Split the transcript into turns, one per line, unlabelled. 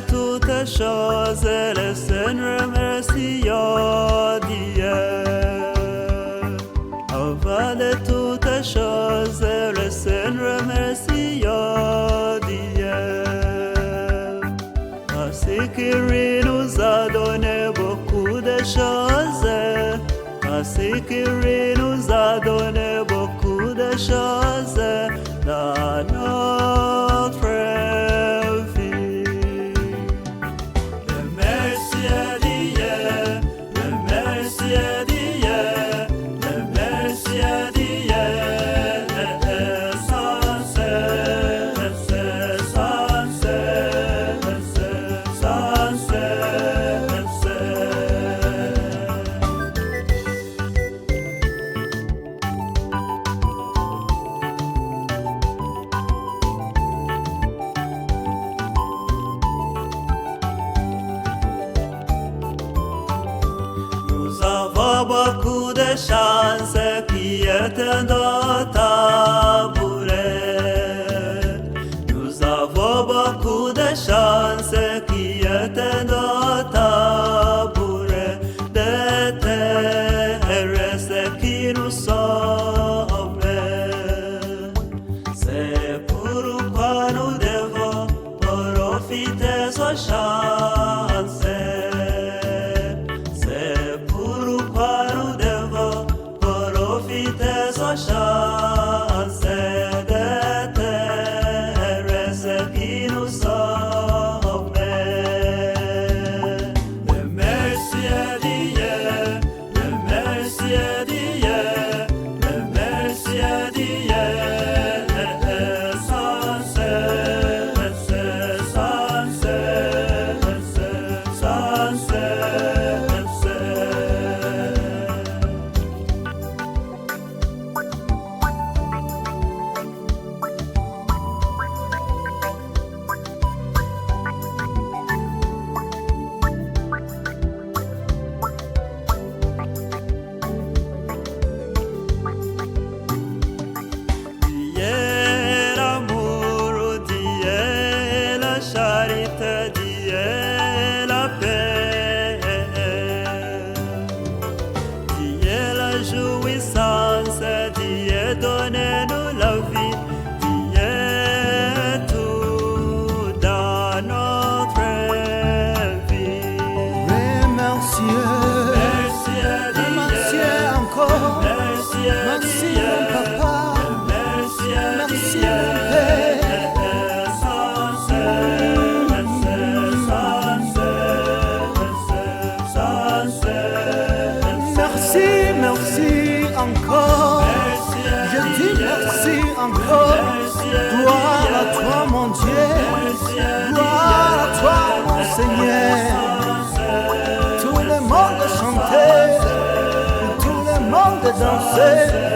toutes choses, le Seigneur merci à Dieu. Avant de toutes choses, le Seigneur merci à Dieu. Parce qu'il nous a donné beaucoup de choses, parce qu'il nous a donné beaucoup de choses dans notre vie. Le merci à Dieu, le merci à Dieu, le merci à Dieu, sans cesse, sans cesse, sans cesse. Nous avons beaucoup de chance qui est dans tabouret. Nous avons beaucoup de chance qui est dans tabouret. De terres qui nous sauvent. C'est pourquoi nous devons profiter de chance. C'est pourquoi nous devons profiter de chance de terres qui nous sauvent. Le merci à Dieu, le merci à Dieu, le merci à Dieu, sans cesse, sans cesse, sans cesse. Dieu l'amour, Dieu la charité, Dieu la paix, Dieu la jouissance, Dieu donne-nous la vie, Dieu tout dans notre vie.
Remercieux,
Merci à
remercieux
Dieu,
encore.
merci à
Merci
Dieu,
mon papa,
merci à
merci
Dieu,
mon père.
sans cesse, sans cesse, sans cesse.
Merci, merci encore. Je dis merci encore. Gloire à toi mon Dieu, gloire à toi mon Seigneur. Tout le monde chantait, tout le monde dansait.